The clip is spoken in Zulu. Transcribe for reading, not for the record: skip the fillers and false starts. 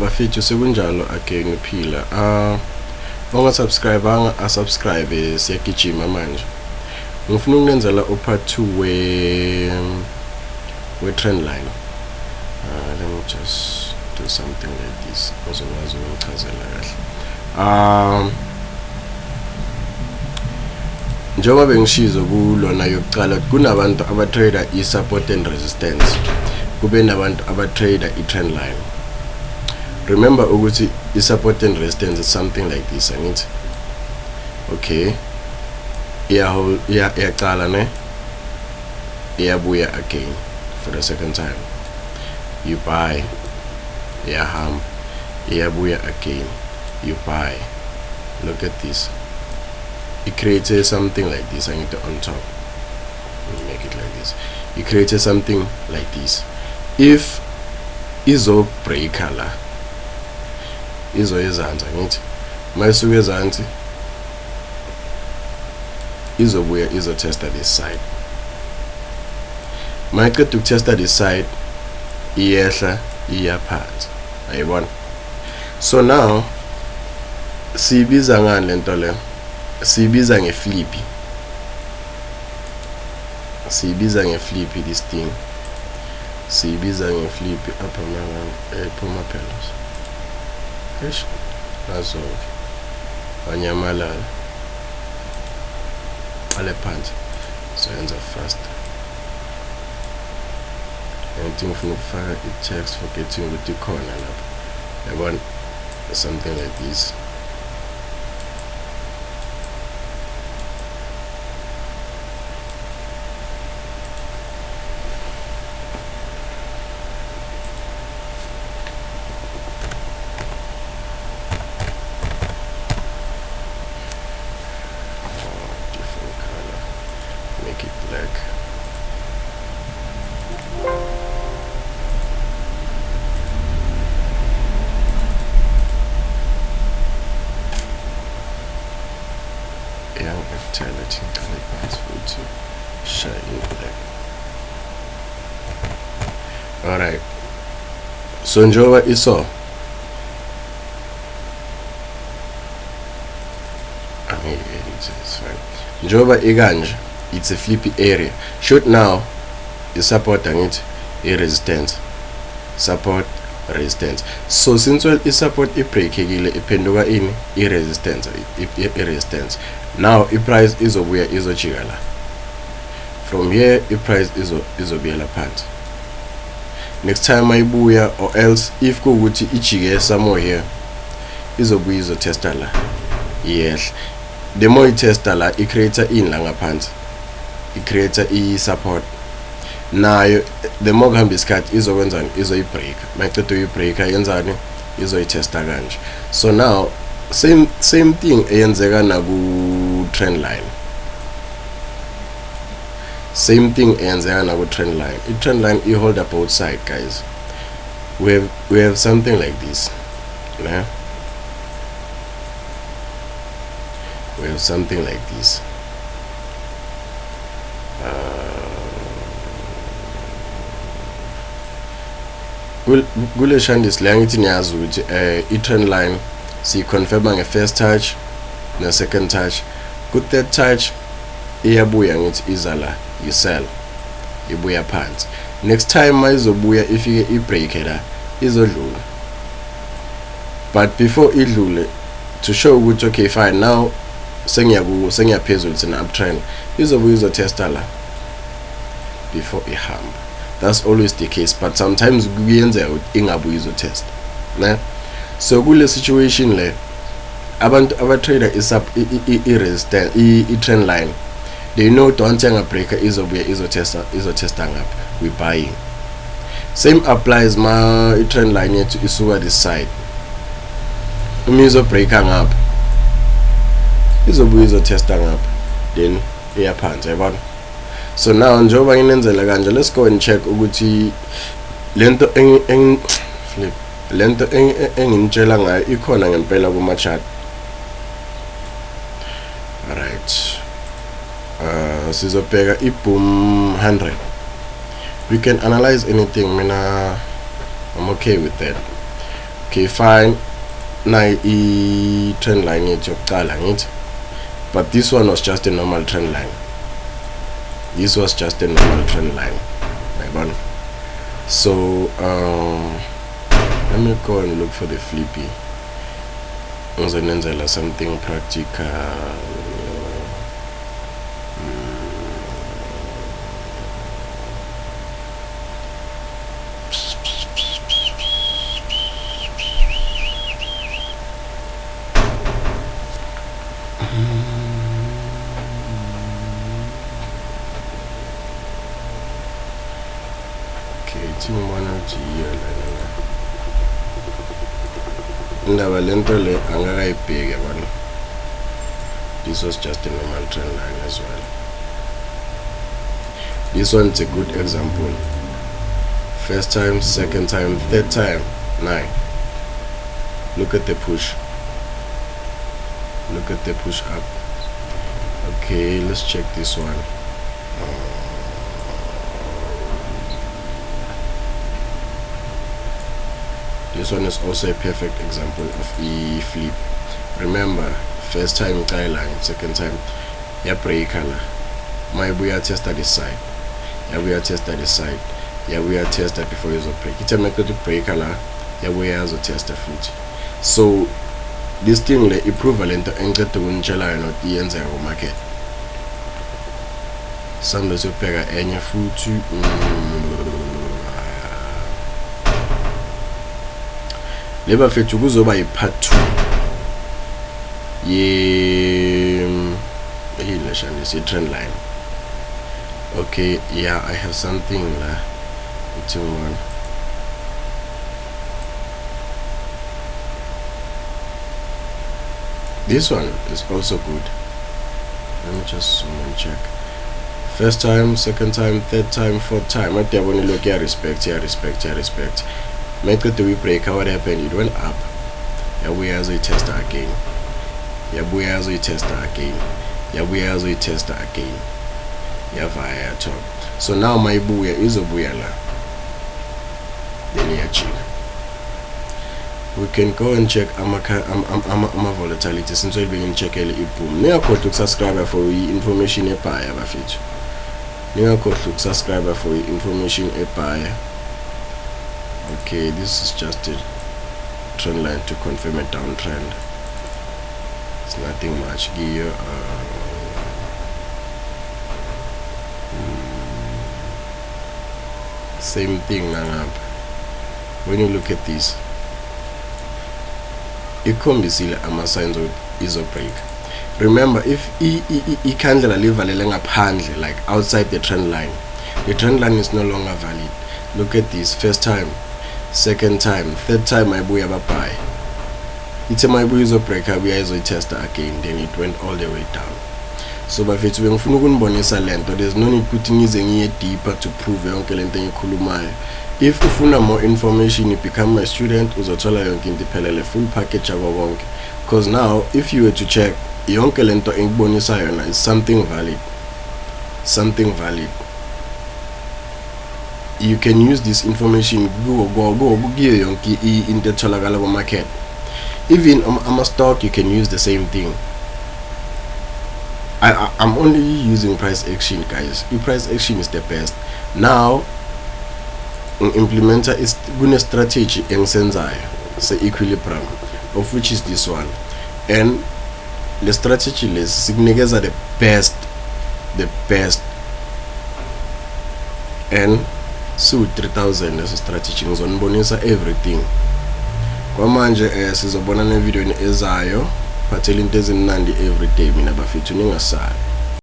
bafethu sekunjalo again uphila. Ongasubscribanga asubscribe, siyagijima manje. Ngifuna ukunenzela part 2 we trendline. Let me just do something like this uzokwazi ukuchazela kahle. Njengoba bengishizo kulona yokuqala kunabantu abatrader i-support and resistance, kube nabantu abatrader i-trendline. Remember ukuthi i-support and resistance is something like this, angithi? Okay, iyaqala ne, iyabuya again for the second time. You buy, iyahamba, iyabuya again, you buy. Look at this. It created something like this. I need to on top. Let me make it like this. It created something like this. If izo breaker la, izo ezansi, ngithi mayisuke ezansi, izobuya izo testa this side. Mayiqeda ukutesta this side, iyehla iyaphansi. Ayibona? So now sibiza ngani lento le? Sibiza ngeflippy. Sibiza ngeflippy this thing. Sibiza ngeflippy apha manje ephuma phela. Eish. Nazo. Wanyamalala. Ale phansi. So yenza fast. Anything ufuna ukufaka i-text forgetting ukuthi khona lapha. Yabona? Something like this. Make it black. Young vitality color to shine black. Alright. So njoba iso. It's fine. Njoba iganje. It's a flippy area. Shoot now is support and it a resistance. Support resistance. So since well is support a break ipenduka in a resistance. Now a price is where is a chigala. From here a price is a biela pant. Next time I buya or else if go wuti ichige somewhere here is a testala. Yes. The more it testala it creates a in langa pants. It creates a support. Now the more can be scat is a break. Make to break is a test ganj. So now same thing ayenzeka naku trend line. Same thing ayenzeka naku trend line. I trend line you hold up outside, guys. We have something like this. Yeah? We have something like this. Kule shandis langithi niyazi ukuthi i-trend line si-confirma nge-first touch ne-second touch. Ku-third touch iyabuya ngithi izala you-sell, ibuya phansi. Next time mayizobuya ifike i-break la izodlula. But before idlule, to show ukuthi okay fine now sengiyaphezulu sina uptrend, izobuya izotesta la before ihamba. That's always the case, but sometimes kuyenza ingabuyi izotest. Ne? So kule situation le abantu abatrader i-resistance i-trend line, they know don't a breaker izobuya izotesta ngapha, we buying. Same applies ma i-trend line yethu isuka this side. Uma izobreaker ngapha izobuya izotesta ngapha, then iyaphansi, yabona? So now njoba nginenzela kanje, let's go and check ukuthi lento lento engintshela ngayo ikhona ngempela kuma chart. Alright. Sizobheka iboom 100. We can analyze anything, mina I'm okay with that. Okay, fine. Now trend line yethu yokuqala ngithi, but this one was just a normal trend line. This was just a normal trend line. So let me go and look for the flippy. Something practical. Okay, team 1 indaba lento le angakayibheke yabona. This was just a normal trend line as well. This one's a good example. First time, second time, third time. 9. Look at the push. Look at the push up. Okay, let's check this one. This one is also a perfect example of a flip. Remember, first time tie line, second time ya break color. My boy tested this side. Yeah, we are tested this side. Yeah, we are tested before you break. It's a method to break color. Yeah, we are also tested foot. So this thing the equivalent to enter to unchela and not the answer market. Some does you pega any food to Leba fethu kuzoba part 2 let's see trend line. Okay, yeah, I have something la one. This one is also good. Let me just check. First time, second time, third time, fourth time. What they want to look here, respect. Make it we break. What happened? It went up. Yeah, we as we test again. Yeah, we as we test again. Yeah, we as we test again. Yeah, via top. So now my buoy is a buoyala. Then check. We can go and check ama volatility since we'll be in check boom. Near code to subscriber for information a buy abafit. Near code to subscriber for information a buy. Okay, this is just a trend line to confirm a downtrend. It's nothing much. Gear same thing now. When you look at this, it can be seen ama signs of iso break. Remember, if I candle ngaphandle, like outside the trend line, the trend line is no longer valid. Look at this. First time, second time, third time my boy buy. It's a my boy iso break. We are test again. Then it went all the way down. So but if we there's no need putting it deeper to prove yonke lento engikhulumayo. If ufuna more information, you become my student, uzothola yonke into iphelele full package yako konke. Because now if you were to check yonke lento engibonisa yona is something valid. You can use this information go yonke into tholakala ku market. Even on a stock you can use the same thing. I'm only using price action, guys. Price action is the best. Now implementer is gonna strategy and senzayo say equilibrium, of which is this one, and the strategy list signifies the best and so 3000 as a strategy ngizonibonisa everything kwamanje sizobona ne video ezayo phathela into ezimnandi every day mina bafethu ningasali.